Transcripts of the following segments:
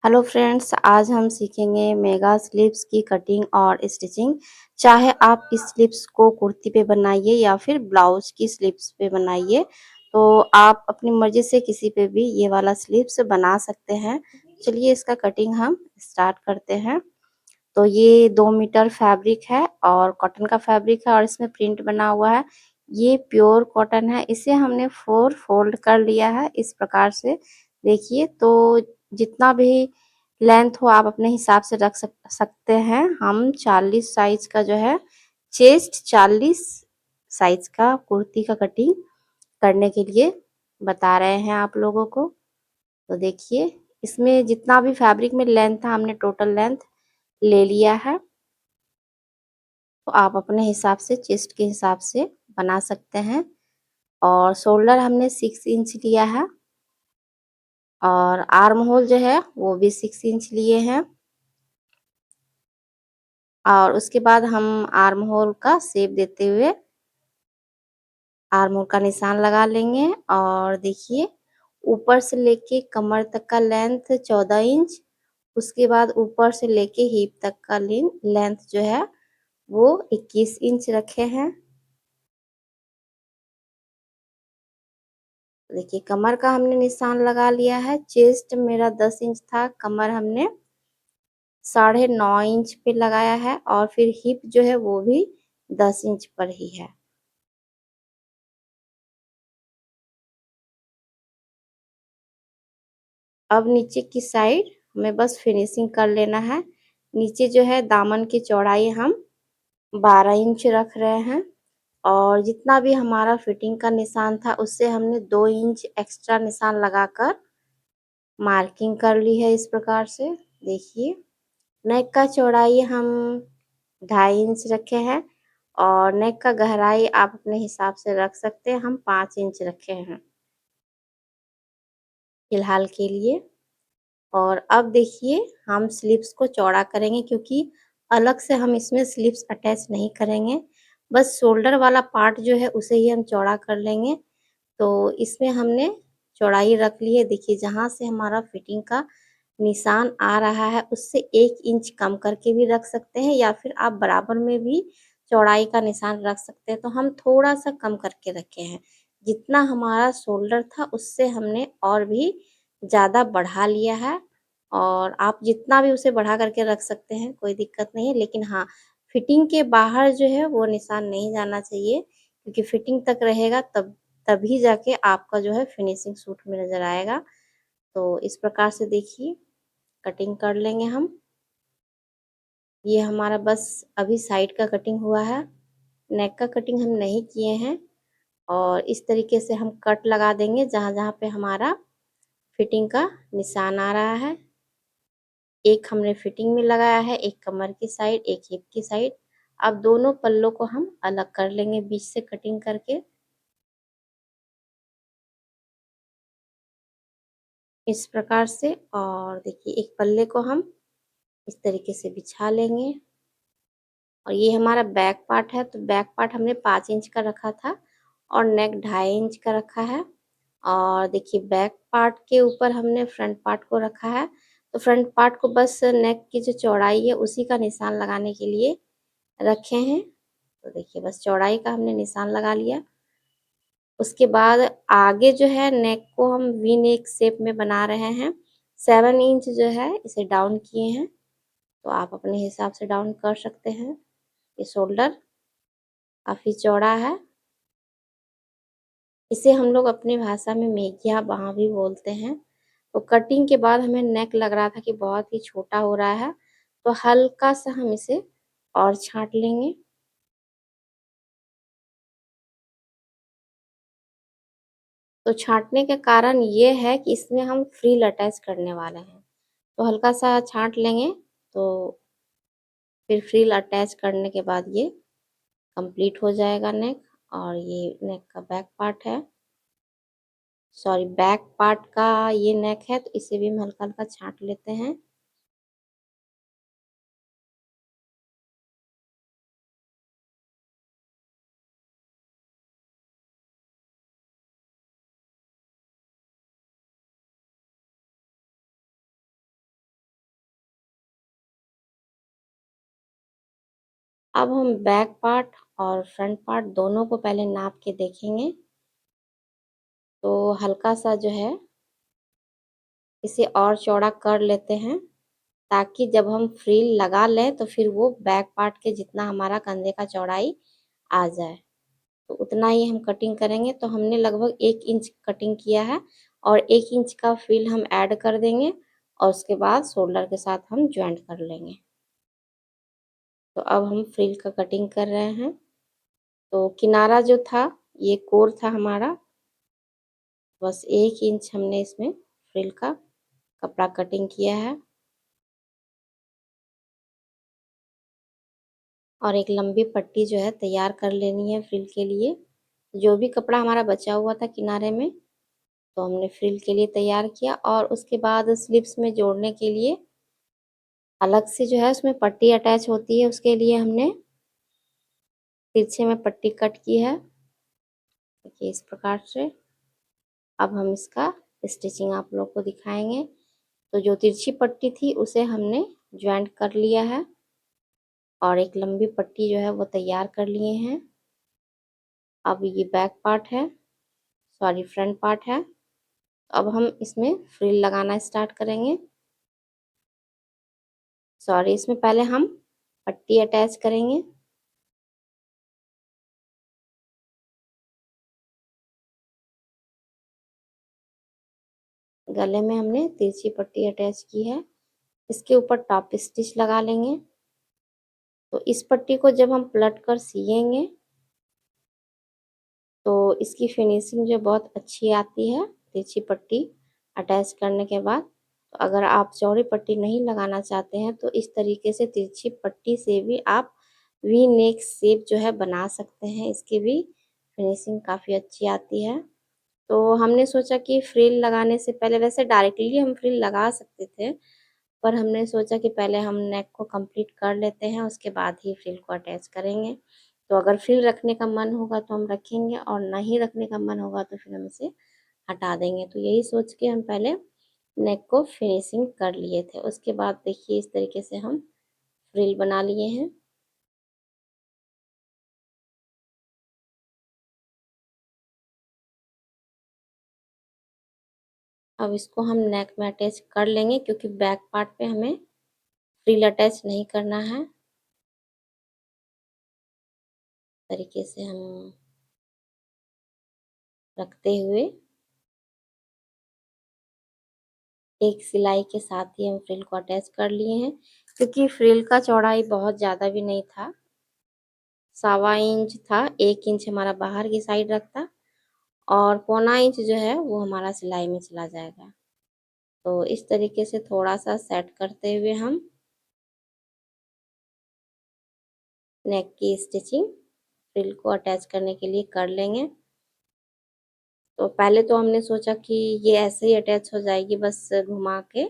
Hello friends, आज हम सीखेंगे मेगा स्लीव्स की कटिंग और स्टिचिंग। चाहे आप इस स्लीव्स को कुर्ती पे बनाइए या फिर ब्लाउज की स्लीव्स पे बनाइए, तो आप अपनी मर्जी से किसी पे भी ये वाला स्लीव्स बना सकते हैं। चलिए इसका कटिंग हम स्टार्ट करते हैं। तो ये 2 मीटर फैब्रिक है और कॉटन का फैब्रिक है और इसमें प्रिंट बना हुआ है। ये प्योर कॉटन है। इसे हमने 4 फोल्ड कर लिया है इस प्रकार से। देखिए, तो जितना भी लेंथ हो आप अपने हिसाब से रख सकते हैं। हम 40 साइज का जो है, चेस्ट 40 साइज का कुर्ती का कटिंग करने के लिए बता रहे हैं आप लोगों को। तो देखिए, इसमें जितना भी फैब्रिक में लेंथ था हमने टोटल लेंथ ले लिया है। तो आप अपने हिसाब से चेस्ट के हिसाब से बना सकते हैं। और शोल्डर हमने 6 इंच लिया है और आर्म होल जो है वो भी 6 इंच लिए हैं। और उसके बाद हम आर्म होल का शेप देते हुए आर्म होल का निशान लगा लेंगे। और देखिए, ऊपर से लेके कमर तक का लेंथ 14 इंच, उसके बाद ऊपर से लेके हिप तक का लेंथ जो है वो 21 इंच रखे हैं। देखिए, कमर का हमने निशान लगा लिया है। चेस्ट मेरा 10 इंच था, कमर हमने 9.5 इंच पे लगाया है और फिर हिप जो है वो भी 10 इंच पर ही है। अब नीचे की साइड हमें बस फिनिशिंग कर लेना है। नीचे जो है दामन की चौड़ाई हम 12 इंच रख रहे हैं और जितना भी हमारा फिटिंग का निशान था उससे हमने 2 इंच एक्स्ट्रा निशान लगाकर मार्किंग कर ली है इस प्रकार से। देखिए, नेक का चौड़ाई हम 2.5 इंच रखे हैं और नेक का गहराई आप अपने हिसाब से रख सकते हैं। हम 5 इंच रखे हैं फिलहाल के लिए। और अब देखिए, हम स्लीव्स को चौड़ा करेंगे क्योंकि अलग से हम इसमें स्लीव्स अटैच नहीं करेंगे। बस शोल्डर वाला पार्ट जो है उसे ही हम चौड़ा कर लेंगे। तो इसमें हमने चौड़ाई रख ली है। देखिए, जहाँ से हमारा फिटिंग का निशान आ रहा है उससे 1 इंच कम करके भी रख सकते हैं या फिर आप बराबर में भी चौड़ाई का निशान रख सकते हैं। तो हम थोड़ा सा कम करके रखे हैं। जितना हमारा शोल्डर था उससे हमने और भी ज़्यादा बढ़ा लिया है। और आप जितना भी उसे बढ़ा करके रख सकते हैं, कोई दिक्कत नहीं है। लेकिन हाँ, फिटिंग के बाहर जो है वो निशान नहीं जाना चाहिए क्योंकि फिटिंग तक रहेगा तभी जाके आपका जो है फिनिशिंग सूट में नज़र आएगा। तो इस प्रकार से देखिए, कटिंग कर लेंगे हम। ये हमारा बस अभी साइड का कटिंग हुआ है, नेक का कटिंग हम नहीं किए हैं। और इस तरीके से हम कट लगा देंगे जहाँ-जहाँ पे हमारा फिटिंग का निशान आ रहा है। एक हमने फिटिंग में लगाया है, एक कमर की साइड, एक हिप की साइड। अब दोनों पल्लों को हम अलग कर लेंगे बीच से कटिंग करके इस प्रकार से। और देखिए, एक पल्ले को हम इस तरीके से बिछा लेंगे। और ये हमारा बैक पार्ट है, तो बैक पार्ट हमने 5 इंच का रखा था और नेक 2.5 इंच का रखा है। और देखिए, बैक पार्ट के ऊपर हमने फ्रंट पार्ट को रखा है। तो फ्रंट पार्ट को बस नेक की जो चौड़ाई है उसी का निशान लगाने के लिए रखे हैं। तो देखिए, बस चौड़ाई का हमने निशान लगा लिया। उसके बाद आगे जो है नेक को हम वी नेक शेप में बना रहे हैं। 7 इंच जो है इसे डाउन किए हैं। तो आप अपने हिसाब से डाउन कर सकते हैं। ये शोल्डर काफ़ी चौड़ा है। इसे हम लोग अपनी भाषा में मेघिया बाँ भी बोलते हैं। तो कटिंग के बाद हमें नेक लग रहा था कि बहुत ही छोटा हो रहा है, तो हल्का सा हम इसे और छाँट लेंगे। तो छाँटने का कारण ये है कि इसमें हम फ्रिल अटैच करने वाले हैं। तो हल्का सा छाँट लेंगे, तो फिर फ्रिल अटैच करने के बाद ये कंप्लीट हो जाएगा नेक। और ये नेक का बैक पार्ट है, सॉरी बैक पार्ट का ये नेक है। तो इसे भी हम हल्का-हल्का छाँट लेते हैं। अब हम बैक पार्ट और फ्रंट पार्ट दोनों को पहले नाप के देखेंगे। तो हल्का सा जो है इसे और चौड़ा कर लेते हैं, ताकि जब हम फ्रिल लगा लें तो फिर वो बैक पार्ट के जितना हमारा कंधे का चौड़ाई आ जाए। तो उतना ही हम कटिंग करेंगे। तो हमने लगभग 1 इंच कटिंग किया है और 1 इंच का फ्रिल हम ऐड कर देंगे और उसके बाद शोल्डर के साथ हम जॉइंट कर लेंगे। तो अब हम फ्रिल का कटिंग कर रहे हैं। तो किनारा जो था ये कोर था हमारा, बस 1 इंच हमने इसमें फ्रिल का कपड़ा कटिंग किया है और एक लंबी पट्टी जो है तैयार कर लेनी है फ्रिल के लिए। जो भी कपड़ा हमारा बचा हुआ था किनारे में, तो हमने फ्रिल के लिए तैयार किया और उसके बाद स्लीव्स में जोड़ने के लिए अलग से जो है उसमें पट्टी अटैच होती है, उसके लिए हमने तिरछे में पट्टी कट की है। देखिए इस प्रकार से। अब हम इसका स्टिचिंग आप लोग को दिखाएंगे। तो जो तिरछी पट्टी थी उसे हमने ज्वाइंट कर लिया है और एक लंबी पट्टी जो है वो तैयार कर लिए हैं। अब ये बैक पार्ट है, सॉरी फ्रंट पार्ट है। अब हम इसमें फ्रिल लगाना स्टार्ट करेंगे। सॉरी, इसमें पहले हम पट्टी अटैच करेंगे। गले में हमने तिरछी पट्टी अटैच की है। इसके ऊपर टॉप स्टिच लगा लेंगे। तो इस पट्टी को जब हम पलट कर सिएंगे तो इसकी फिनिशिंग जो बहुत अच्छी आती है तिरछी पट्टी अटैच करने के बाद। तो अगर आप चौड़ी पट्टी नहीं लगाना चाहते हैं तो इस तरीके से तिरछी पट्टी से भी आप वी नेक शेप जो है बना सकते हैं। इसकी भी फिनिशिंग काफ़ी अच्छी आती है। तो हमने सोचा कि फ्रिल लगाने से पहले, वैसे डायरेक्टली हम फ्रिल लगा सकते थे, पर हमने सोचा कि पहले हम नेक को कंप्लीट कर लेते हैं, उसके बाद ही फ्रिल को अटैच करेंगे। तो अगर फ्रिल रखने का मन होगा तो हम रखेंगे और नहीं रखने का मन होगा तो फिर हम इसे हटा देंगे। तो यही सोच के हम पहले नेक को फिनिशिंग कर लिए थे। उसके बाद देखिए इस तरीके से हम फ्रिल बना लिए हैं। अब इसको हम नेक में अटैच कर लेंगे, क्योंकि बैक पार्ट पे हमें फ्रिल अटैच नहीं करना है। तरीके से हम रखते हुए एक सिलाई के साथ ही हम फ्रिल को अटैच कर लिए हैं, क्योंकि फ्रिल का चौड़ाई बहुत ज़्यादा भी नहीं था, 1.25 इंच था। 1 इंच हमारा बाहर की साइड रखता और 1.25 इंच जो है वो हमारा सिलाई में चला जाएगा। तो इस तरीके से थोड़ा सा सेट करते हुए हम नेक की स्टिचिंग फ्रिल को अटैच करने के लिए कर लेंगे। तो पहले तो हमने सोचा कि ये ऐसे ही अटैच हो जाएगी बस घुमा के,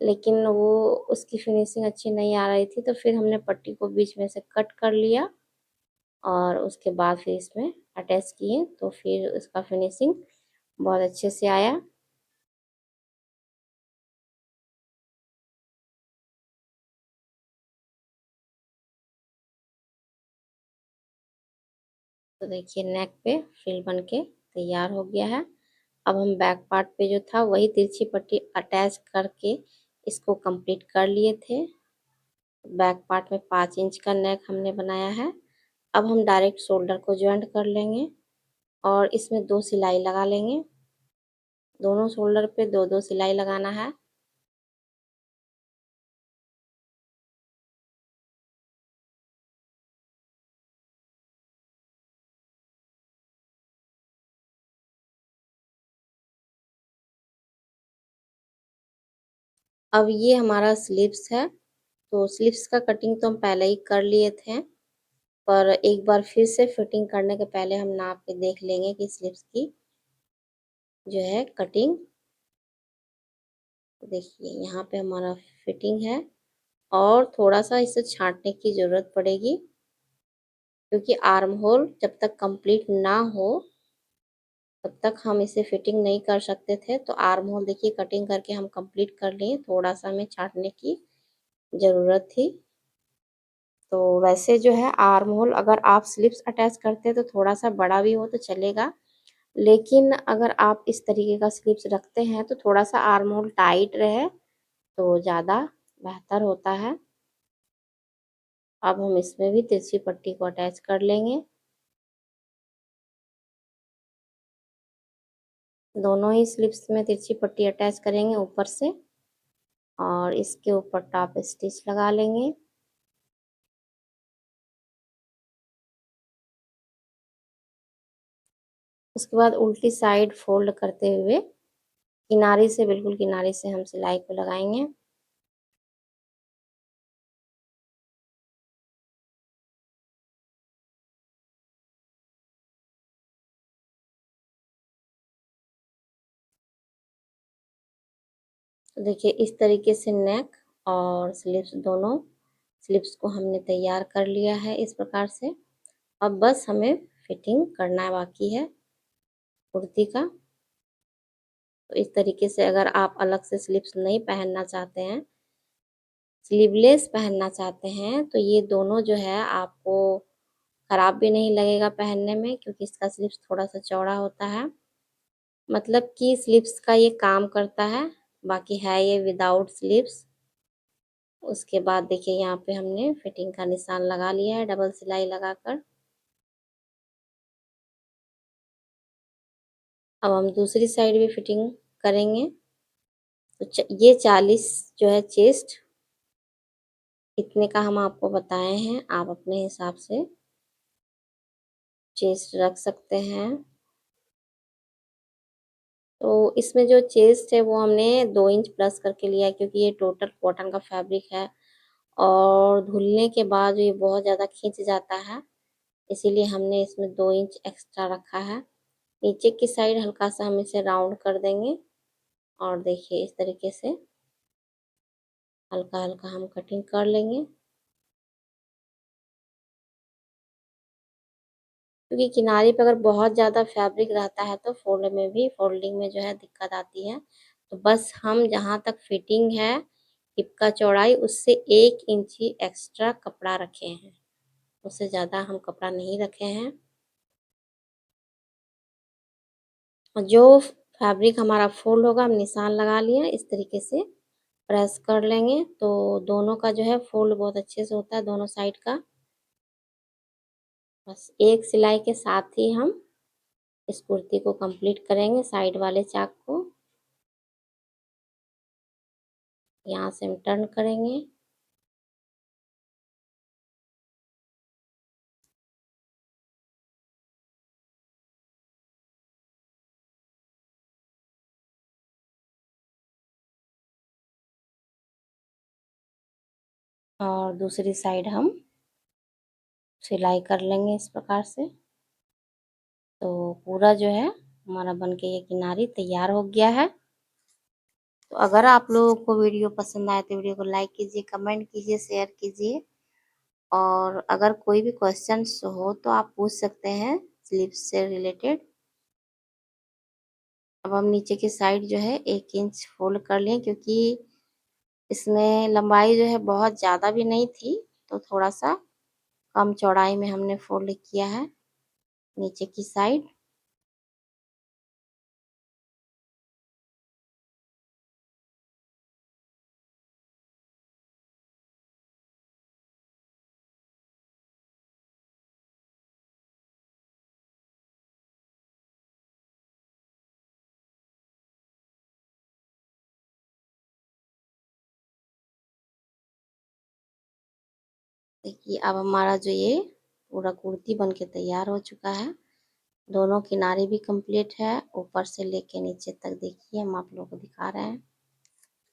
लेकिन वो उसकी फिनिशिंग अच्छी नहीं आ रही थी, तो फिर हमने पट्टी को बीच में से कट कर लिया और उसके बाद फिर इसमें अटैच किए, तो फिर उसका फिनिशिंग बहुत अच्छे से आया। तो देखिए नेक पे फ्रिल बन के तैयार हो गया है। अब हम बैक पार्ट पे जो था वही तिरछी पट्टी अटैच करके इसको कंप्लीट कर लिए थे। बैक पार्ट में 5 इंच का नेक हमने बनाया है। अब हम डायरेक्ट शोल्डर को ज्वाइंट कर लेंगे और इसमें 2 सिलाई लगा लेंगे। दोनों शोल्डर पे 2-2 सिलाई लगाना है। अब ये हमारा स्लीव्स है। तो स्लीव्स का कटिंग तो हम पहले ही कर लिए थे, पर एक बार फिर से फिटिंग करने के पहले हम नाप के देख लेंगे कि स्लीव्स की जो है कटिंग। देखिए यहाँ पे हमारा फिटिंग है और थोड़ा सा इसे छांटने की ज़रूरत पड़ेगी, क्योंकि आर्म होल जब तक कंप्लीट ना हो तब तक हम इसे फिटिंग नहीं कर सकते थे। तो आर्म होल देखिए कटिंग करके हम कंप्लीट कर लिए, थोड़ा सा हमें छांटने की ज़रूरत थी। तो वैसे जो है आर्म होल अगर आप स्लिप्स अटैच करते हैं तो थोड़ा-सा बड़ा भी हो तो चलेगा, लेकिन अगर आप इस तरीके का स्लिप्स रखते हैं तो थोड़ा-सा आर्म होल टाइट रहे तो ज़्यादा बेहतर होता है। अब हम इसमें भी तिरछी पट्टी को अटैच कर लेंगे। दोनों ही स्लिप्स में तिरछी पट्टी अटैच करेंगे ऊपर से और इसके ऊपर टॉप स्टिच लगा लेंगे। उसके बाद उल्टी साइड फोल्ड करते हुए किनारे से बिल्कुल किनारे से हम सिलाई को लगाएंगे। तो देखिए इस तरीके से नेक और स्लीव्स दोनों स्लीव्स को हमने तैयार कर लिया है इस प्रकार से। अब बस हमें फिटिंग करना बाकी है कुर्ती का। तो इस तरीके से अगर आप अलग से स्लीव्स नहीं पहनना चाहते हैं, स्लीवलेस पहनना चाहते हैं, तो ये दोनों जो है आपको खराब भी नहीं लगेगा पहनने में क्योंकि इसका स्लीव्स थोड़ा-सा चौड़ा होता है। मतलब कि स्लीव्स का ये काम करता है, बाकी है ये विदाउट स्लीव्स। उसके बाद देखिए यहाँ पे हमने फिटिंग का निशान लगा लिया है डबल सिलाई लगाकर। अब हम दूसरी साइड भी फिटिंग करेंगे। तो ये 40 जो है चेस्ट, इतने का हम आपको बताए हैं, आप अपने हिसाब से चेस्ट रख सकते हैं। तो इसमें जो चेस्ट है वो हमने 2 इंच प्लस करके लिया है क्योंकि ये टोटल कॉटन का फैब्रिक है और धुलने के बाद ये बहुत ज़्यादा खींच जाता है, इसीलिए हमने इसमें 2 इंच एक्स्ट्रा रखा है। नीचे की साइड हल्का सा हम इसे राउंड कर देंगे और देखिए इस तरीके से हल्का-हल्का हम कटिंग कर लेंगे। क्योंकि किनारे पे अगर बहुत ज़्यादा फैब्रिक रहता है तो फोल्डिंग में जो है दिक्कत आती है। तो बस हम जहाँ तक फिटिंग है हिप का चौड़ाई उससे 1 इंच ही एक्स्ट्रा कपड़ा रखे हैं, उससे ज़्यादा हम कपड़ा नहीं रखे हैं। और जो फैब्रिक हमारा फोल्ड होगा हम निशान लगा लिए इस तरीके से प्रेस कर लेंगे तो दोनों का जो है फोल्ड बहुत अच्छे से होता है दोनों साइड का। बस एक सिलाई के साथ ही हम इस कुर्ती को कंप्लीट करेंगे साइड वाले चाक को। यहाँ से हम टर्न करेंगे। और दूसरी साइड हम सिलाई कर लेंगे इस प्रकार से। तो पूरा जो है हमारा बनके ये किनारी तैयार हो गया है। तो अगर आप लोगों को वीडियो पसंद आए तो वीडियो को लाइक कीजिए, कमेंट कीजिए, शेयर कीजिए और अगर कोई भी क्वेश्चंस हो तो आप पूछ सकते हैं स्लीव्स से रिलेटेड। अब हम नीचे की साइड जो है 1 इंच फोल्ड कर लें क्योंकि इसमें लंबाई जो है बहुत ज़्यादा भी नहीं थी, तो थोड़ा-सा कम चौड़ाई में हमने फोल्ड किया है नीचे की साइड। देखिए अब हमारा जो ये पूरा कुर्ती बन के तैयार हो चुका है। दोनों किनारे भी कंप्लीट है, ऊपर से लेके नीचे तक देखिए हम आप लोगों को दिखा रहे हैं।